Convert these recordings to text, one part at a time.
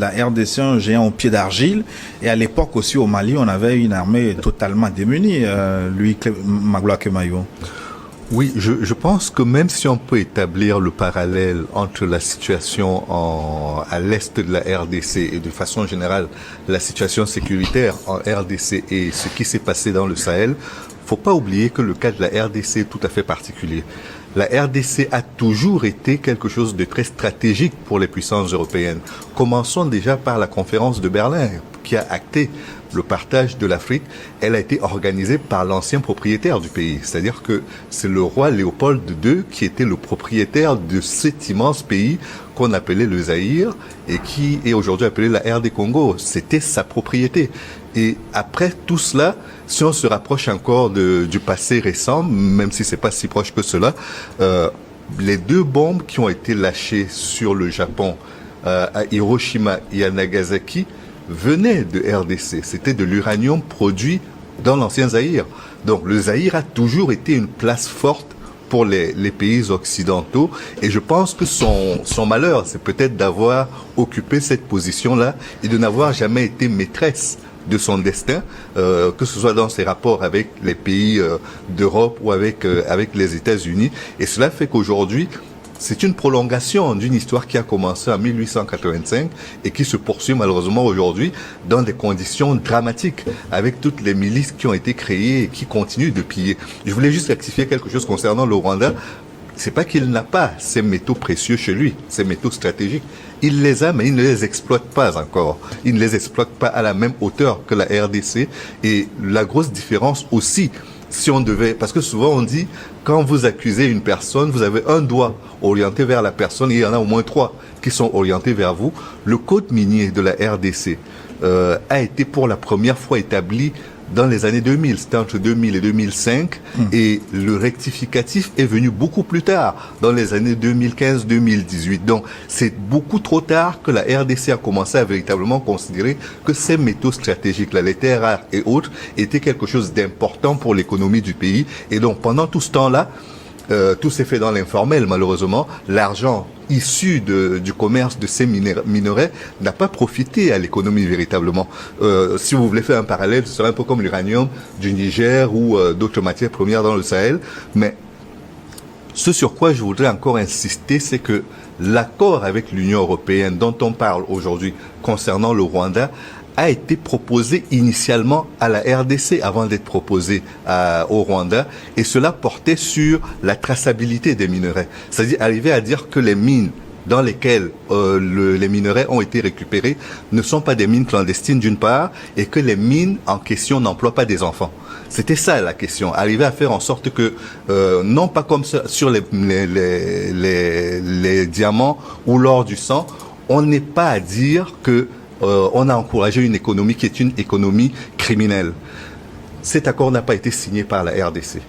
La RDC, un géant au pied d'argile. Et à l'époque aussi au Mali, on avait une armée totalement démunie, Magloire Kemayo. Oui, je pense que même si on peut établir le parallèle entre la situation à l'est de la RDC et de façon générale la situation sécuritaire en RDC et ce qui s'est passé dans le Sahel, faut pas oublier que le cas de la RDC est tout à fait particulier. La RDC a toujours été quelque chose de très stratégique pour les puissances européennes. Commençons déjà par la conférence de Berlin qui a acté le partage de l'Afrique. Elle a été organisée par l'ancien propriétaire du pays. C'est-à-dire que c'est le roi Léopold II qui était le propriétaire de cet immense pays qu'on appelait le Zaïre et qui est aujourd'hui appelé la RD Congo. C'était sa propriété. Et après tout cela, si on se rapproche encore du passé récent, même si c'est pas si proche que cela, les deux bombes qui ont été lâchées sur le Japon à Hiroshima et à Nagasaki venaient de RDC. C'était de l'uranium produit dans l'ancien Zaïre. Donc le Zaïre a toujours été une place forte pour les pays occidentaux et je pense que son malheur, c'est peut-être d'avoir occupé cette position-là et de n'avoir jamais été maîtresse de son destin, que ce soit dans ses rapports avec les pays d'Europe ou avec les États-Unis. Et cela fait qu'aujourd'hui, c'est une prolongation d'une histoire qui a commencé en 1885 et qui se poursuit malheureusement aujourd'hui dans des conditions dramatiques avec toutes les milices qui ont été créées et qui continuent de piller. Je voulais juste rectifier quelque chose concernant le Rwanda. C'est pas qu'il n'a pas ces métaux précieux chez lui, ces métaux stratégiques. Il les a, mais il ne les exploite pas encore. Il ne les exploite pas à la même hauteur que la RDC. Et la grosse différence aussi, si on devait, parce que souvent on dit, quand vous accusez une personne, vous avez un doigt orienté vers la personne et il y en a au moins trois qui sont orientés vers vous. Le code minier de la RDC a été pour la première fois établi dans les années 2000, c'était entre 2000 et 2005, et le rectificatif est venu beaucoup plus tard, dans les années 2015-2018. Donc, c'est beaucoup trop tard que la RDC a commencé à véritablement considérer que ces métaux stratégiques, là, les terres rares et autres, étaient quelque chose d'important pour l'économie du pays. Et donc, pendant tout ce temps-là, tout s'est fait dans l'informel, malheureusement. L'argent issu du commerce de ces minerais n'a pas profité à l'économie véritablement. Si vous voulez faire un parallèle, ce serait un peu comme l'uranium du Niger ou d'autres matières premières dans le Sahel. Mais ce sur quoi je voudrais encore insister, c'est que l'accord avec l'Union européenne dont on parle aujourd'hui concernant le Rwanda a été proposé initialement à la RDC avant d'être proposé au Rwanda, et cela portait sur la traçabilité des minerais. C'est-à-dire arriver à dire que les mines dans lesquelles les minerais ont été récupérés ne sont pas des mines clandestines d'une part, et que les mines en question n'emploient pas des enfants. C'était ça la question, arriver à faire en sorte que, non pas comme ça, sur les diamants ou l'or du sang, on n'ait pas à dire que on a encouragé une économie qui est une économie criminelle. Cet accord n'a pas été signé par la RDC.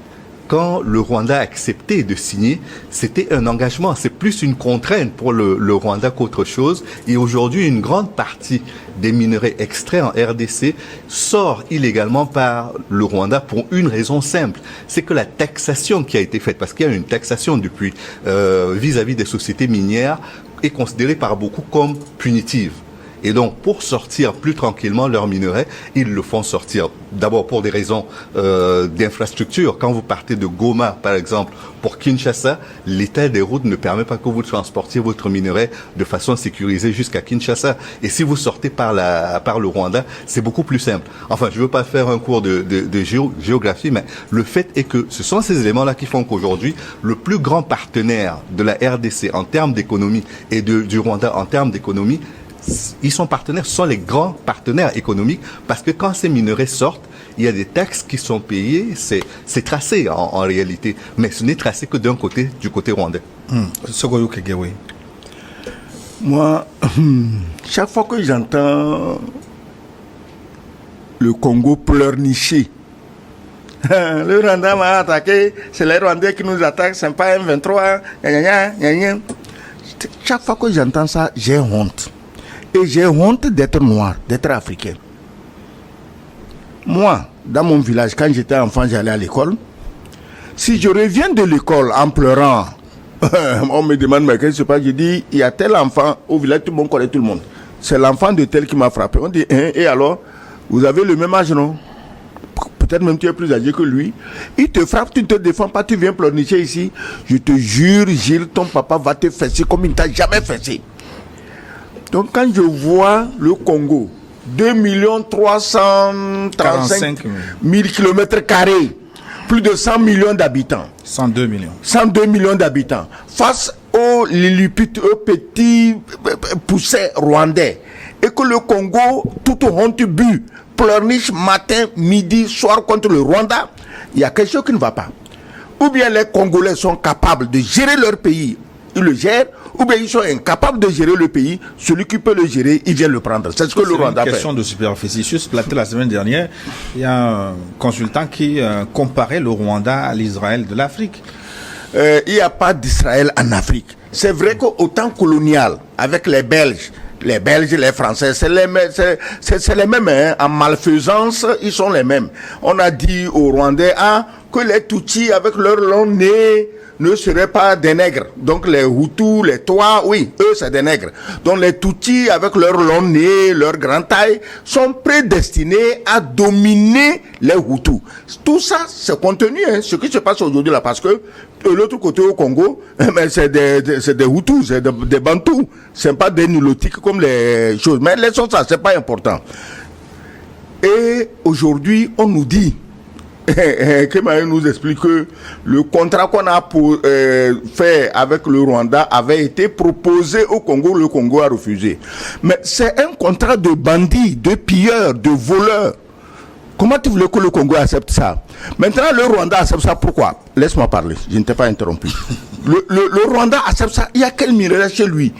Quand le Rwanda a accepté de signer, c'était un engagement, c'est plus une contrainte pour le Rwanda qu'autre chose. Et aujourd'hui, une grande partie des minerais extraits en RDC sort illégalement par le Rwanda pour une raison simple. C'est que la taxation qui a été faite, parce qu'il y a une taxation depuis vis-à-vis des sociétés minières, est considérée par beaucoup comme punitive. Et donc, pour sortir plus tranquillement leurs minerais, ils le font sortir d'abord pour des raisons d'infrastructure. Quand vous partez de Goma, par exemple, pour Kinshasa, l'état des routes ne permet pas que vous transportiez votre minerai de façon sécurisée jusqu'à Kinshasa. Et si vous sortez par le Rwanda, c'est beaucoup plus simple. Enfin, je veux pas faire un cours de géographie, mais le fait est que ce sont ces éléments-là qui font qu'aujourd'hui, le plus grand partenaire de la RDC en termes d'économie et du Rwanda en termes d'économie, ils sont partenaires, ce sont les grands partenaires économiques, parce que quand ces minerais sortent, il y a des taxes qui sont payées, c'est tracé en réalité, mais ce n'est tracé que d'un côté, du côté rwandais. Moi, chaque fois que j'entends le Congo pleurnicher, le Rwanda m'a attaqué, c'est les Rwandais qui nous attaquent, c'est pas M23, chaque fois que j'entends ça, j'ai honte. Et j'ai honte d'être noir, d'être africain. Moi, dans mon village, quand j'étais enfant, j'allais à l'école. Si je reviens de l'école en pleurant, on me demande, mais qu'est-ce qui se passe? Je dis, il y a tel enfant au village, tout le monde connaît tout le monde. c'est l'enfant de tel qui m'a frappé. On dit, hein, et alors, vous avez le même âge, non? Peut-être même tu es plus âgé que lui. Il te frappe, tu ne te défends pas, tu viens pleurnicher ici. Je te jure, Gilles, ton papa va te fesser comme il ne t'a jamais fessé. Donc quand je vois le Congo, 2 335 000 km², plus de 100 millions d'habitants. 102 millions. 102 millions d'habitants. Face aux Lilliput, aux petits poussets rwandais. Et que le Congo, tout au honte but, pleurniche matin, midi, soir contre le Rwanda, il y a quelque chose qui ne va pas. Ou bien les Congolais sont capables de gérer leur pays, ils le gèrent, ou bien ils sont incapables de gérer le pays, celui qui peut le gérer, il vient le prendre. C'est ce que le Rwanda fait. C'est une question de superficie. Sur ce plateau, la semaine dernière, il y a un consultant qui comparait le Rwanda à l'Israël de l'Afrique. Il n'y a pas d'Israël en Afrique. C'est vrai qu'au temps colonial, avec les Belges, les Français, c'est les mêmes, hein. En malfaisance, ils sont les mêmes. On a dit aux Rwandais que les Tutsis, avec leur long nez, ne seraient pas des nègres. Donc les Hutus, les Tois, oui, eux c'est des nègres. Donc les Tutsis, avec leur long nez, leur grande taille, sont prédestinés à dominer les Hutus. Tout ça, c'est contenu, hein, ce qui se passe aujourd'hui là, parce que de l'autre côté au Congo, c'est des Hutus, c'est des Bantous. C'est pas des Nilotiques comme les choses. Mais laissons ça, c'est pas important. Et aujourd'hui, on nous dit, Kemaï nous explique que le contrat qu'on a fait avec le Rwanda avait été proposé au Congo, le Congo a refusé. Mais c'est un contrat de bandits, de pilleurs, de voleurs. Comment tu voulais que le Congo accepte ça? Maintenant, le Rwanda accepte ça, pourquoi? Laisse-moi parler, je ne t'ai pas interrompu. Le Rwanda accepte ça, il y a quel minerai chez lui?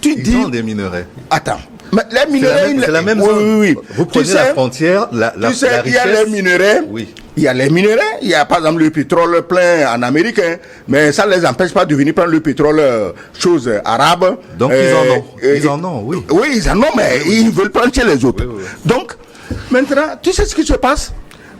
Ils ont des minerais. Attends. Mais les minerais, c'est la même zone. Oui. Vous prenez la frontière, la richesse. Il y a les minerais. Oui. Il y a les minerais. Il y a par exemple le pétrole plein en Amérique, hein, mais ça ne les empêche pas de venir prendre le pétrole arabe. Donc ils en ont, oui. Oui, ils en ont, mais ils veulent prendre chez les autres. Oui. Donc maintenant, tu sais ce qui se passe?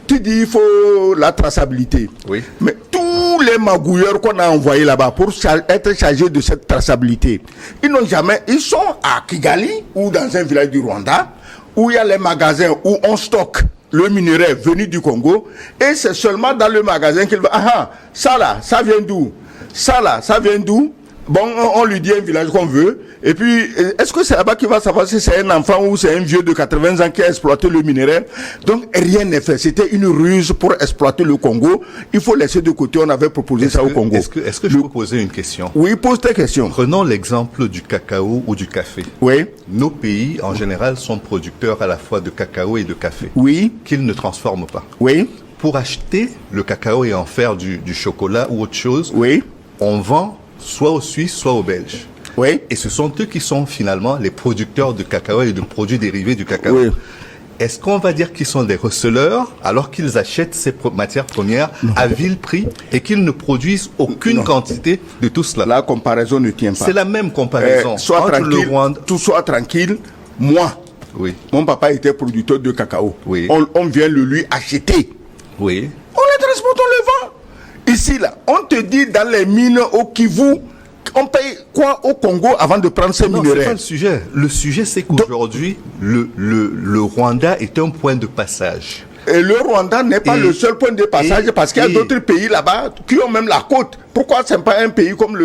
Tu dis il faut la traçabilité. Oui. Mais tous les magouilleurs qu'on a envoyés là-bas pour être chargés de cette traçabilité, ils sont à Kigali ou dans un village du Rwanda où il y a les magasins où on stocke le minerai venu du Congo et c'est seulement dans le magasin qu'il va, ça là, ça vient d'où? Ça là, ça vient d'où? Bon, on lui dit un village qu'on veut. Et puis, est-ce que c'est là-bas qu'il va savoir si c'est un enfant ou c'est un vieux de 80 ans qui a exploité le minerai? Donc, rien n'est fait. C'était une ruse pour exploiter le Congo. Il faut laisser de côté. On avait proposé ça au Congo. Est-ce que je peux poser une question? Oui, pose tes questions. Prenons l'exemple du cacao ou du café. Oui. Nos pays, en général, sont producteurs à la fois de cacao et de café. Oui. Qu'ils ne transforment pas. Oui. Pour acheter le cacao et en faire du chocolat ou autre chose, oui, on vend soit aux Suisses, soit aux Belges. Oui. Et ce sont eux qui sont finalement les producteurs de cacao et de produits dérivés du cacao. Oui. Est-ce qu'on va dire qu'ils sont des receleurs alors qu'ils achètent ces matières premières à vil prix et qu'ils ne produisent aucune quantité de tout cela? La comparaison ne tient pas. C'est la même comparaison. Sois tranquille, tout soit tranquille. Moi, oui, mon papa était producteur de cacao. Oui. On vient le lui acheter. Oui. On le transporte, on le vend. Ici, là, on te dit dans les mines au Kivu, on paye quoi au Congo avant de prendre ces minerais? C'est pas le sujet. Le sujet, c'est qu'aujourd'hui, le Rwanda est un point de passage. Et le Rwanda n'est pas le seul point de passage parce qu'il y a d'autres pays là-bas qui ont même la côte. Pourquoi c'est pas un pays comme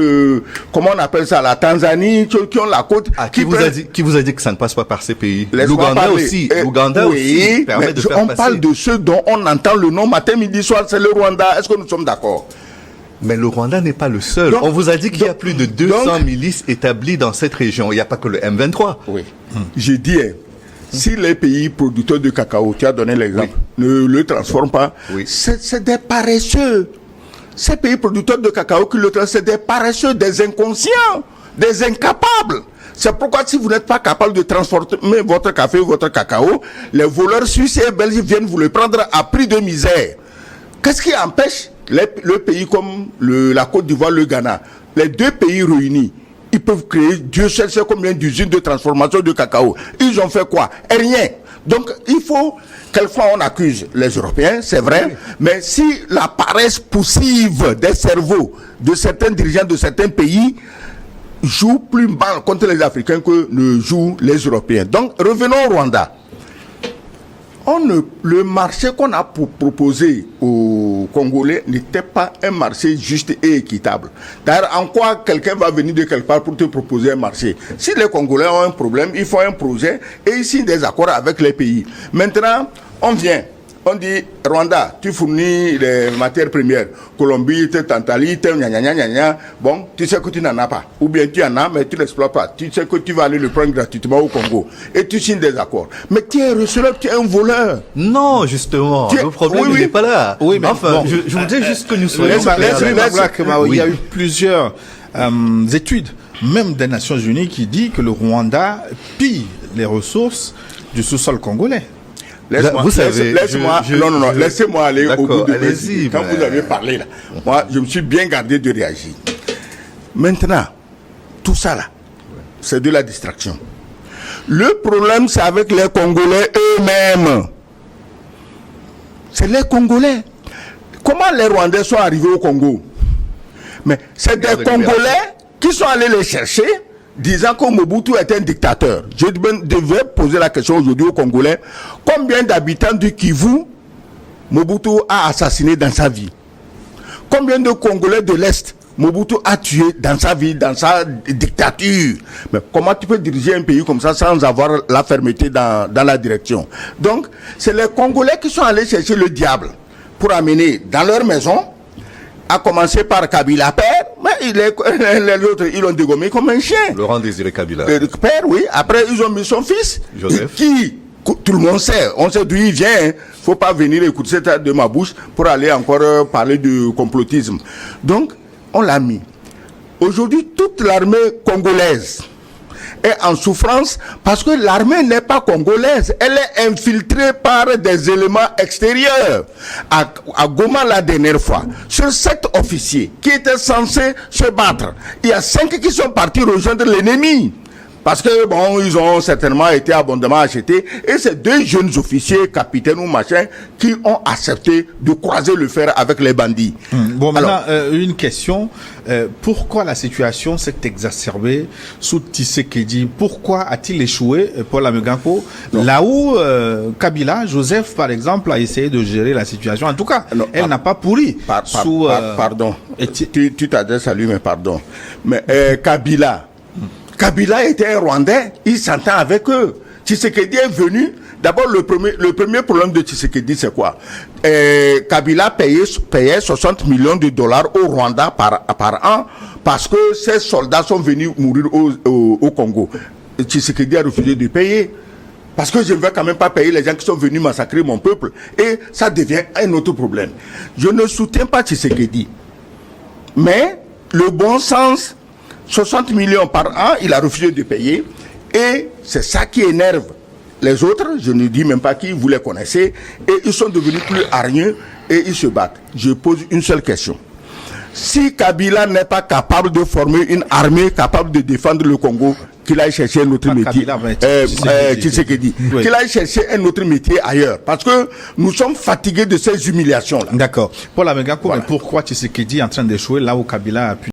comment on appelle ça, la Tanzanie, qui ont la côte? Qui vous a dit que ça ne passe pas par ces pays? L'Ouganda aussi. L'Ouganda aussi permet de faire passer. On parle de ceux dont on entend le nom matin, midi, soir, c'est le Rwanda. Est-ce que nous sommes d'accord? Mais le Rwanda n'est pas le seul. Donc, on vous a dit qu'il y a plus de 200 milices établies dans cette région. Il n'y a pas que le M23. Oui. J'ai dit, si les pays producteurs de cacao, tu as donné l'exemple, ne le transforment pas, c'est des paresseux. Ces pays producteurs de cacao qui le transforment, c'est des paresseux, des inconscients, des incapables. C'est pourquoi si vous n'êtes pas capable de transformer votre café ou votre cacao, les voleurs suisses et belges viennent vous le prendre à prix de misère. Qu'est-ce qui empêche le pays comme la Côte d'Ivoire, le Ghana, les deux pays réunis, ils peuvent créer, Dieu sait combien d'usines de transformation de cacao. Ils ont fait quoi? Rien. Donc, il faut, quelquefois on accuse les Européens, c'est vrai, mais si la paresse poussive des cerveaux de certains dirigeants de certains pays joue plus mal contre les Africains que ne jouent les Européens. Donc, revenons au Rwanda. Le marché qu'on a proposé aux Congolais n'était pas un marché juste et équitable. D'ailleurs, en quoi quelqu'un va venir de quelque part pour te proposer un marché? Si les Congolais ont un problème, ils font un projet et ils signent des accords avec les pays. Maintenant, on vient. On dit, Rwanda, tu fournis les matières premières. Colombie, Tantalite, bon, tu sais que tu n'en as pas. Ou bien tu en as, mais tu ne l'exploites pas. Tu sais que tu vas aller le prendre gratuitement au Congo. Et tu signes des accords. Mais tu es un receleur, tu es un voleur. Non, justement. Le problème, il n'est pas là. Oui, mais enfin, bon, je voudrais juste que nous soyons il y a eu plusieurs études, même des Nations Unies, qui disent que le Rwanda pille les ressources du sous-sol congolais. Laissez-moi aller au bout de allez-y. Quand vous avez parlé là, moi, je me suis bien gardé de réagir. Maintenant, tout ça là, c'est de la distraction. Le problème, c'est avec les Congolais eux-mêmes. C'est les Congolais. Comment les Rwandais sont arrivés au Congo? Mais c'est des Congolais qui sont allés les chercher, disant que Mobutu est un dictateur. Je devais poser la question aujourd'hui aux Congolais. Combien d'habitants du Kivu Mobutu a assassiné dans sa vie? Combien de Congolais de l'Est Mobutu a tué dans sa vie, dans sa dictature? Mais comment tu peux diriger un pays comme ça sans avoir la fermeté dans la direction? Donc, c'est les Congolais qui sont allés chercher le diable pour amener dans leur maison, à commencer par Kabila père, mais les autres, ils l'ont dégommé comme un chien. Laurent Désiré Kabila. Père, oui. Après, ils ont mis son fils, Joseph. Qui, tout le monde sait, on sait d'où il vient. Hein. Faut pas venir écouter ça de ma bouche pour aller encore parler de complotisme. Donc, on l'a mis. Aujourd'hui, toute l'armée congolaise est en souffrance parce que l'armée n'est pas congolaise. Elle est infiltrée par des éléments extérieurs. À Goma, la dernière fois, sur 7 officiers qui étaient censés se battre, il y a 5 qui sont partis rejoindre l'ennemi. Parce que, bon, ils ont certainement été abondamment achetés. Et c'est 2 jeunes officiers, capitaines ou machin, qui ont accepté de croiser le fer avec les bandits. Bon, maintenant, une question. Pourquoi la situation s'est exacerbée sous Tshisekedi? Pourquoi a-t-il échoué, Paul Ameganko, là où Kabila, Joseph, par exemple, a essayé de gérer la situation? En tout cas, elle n'a pas pourri. Pardon. Tu t'adresses à lui, mais pardon. Mais Kabila était un Rwandais, il s'entend avec eux. Tshisekedi est venu. D'abord, le premier problème de Tshisekedi, c'est quoi? Kabila payait 60 millions de dollars au Rwanda par an parce que ses soldats sont venus mourir au Congo. Tshisekedi a refusé de payer. Parce que je ne vais quand même pas payer les gens qui sont venus massacrer mon peuple. Et ça devient un autre problème. Je ne soutiens pas Tshisekedi. Mais le bon sens, 60 millions par an, il a refusé de payer. Et c'est ça qui énerve les autres. Je ne dis même pas qui, vous les connaissez. Et ils sont devenus plus hargneux et ils se battent. Je pose une seule question. Si Kabila n'est pas capable de former une armée capable de défendre le Congo, qu'il aille chercher un autre métier. Tshisekedi. Oui. Qu'il aille chercher un autre métier ailleurs. Parce que nous sommes fatigués de ces humiliations-là. D'accord. Paul Ameganko, voilà. Mais pourquoi Tshisekedi est en train d'échouer là où Kabila a pu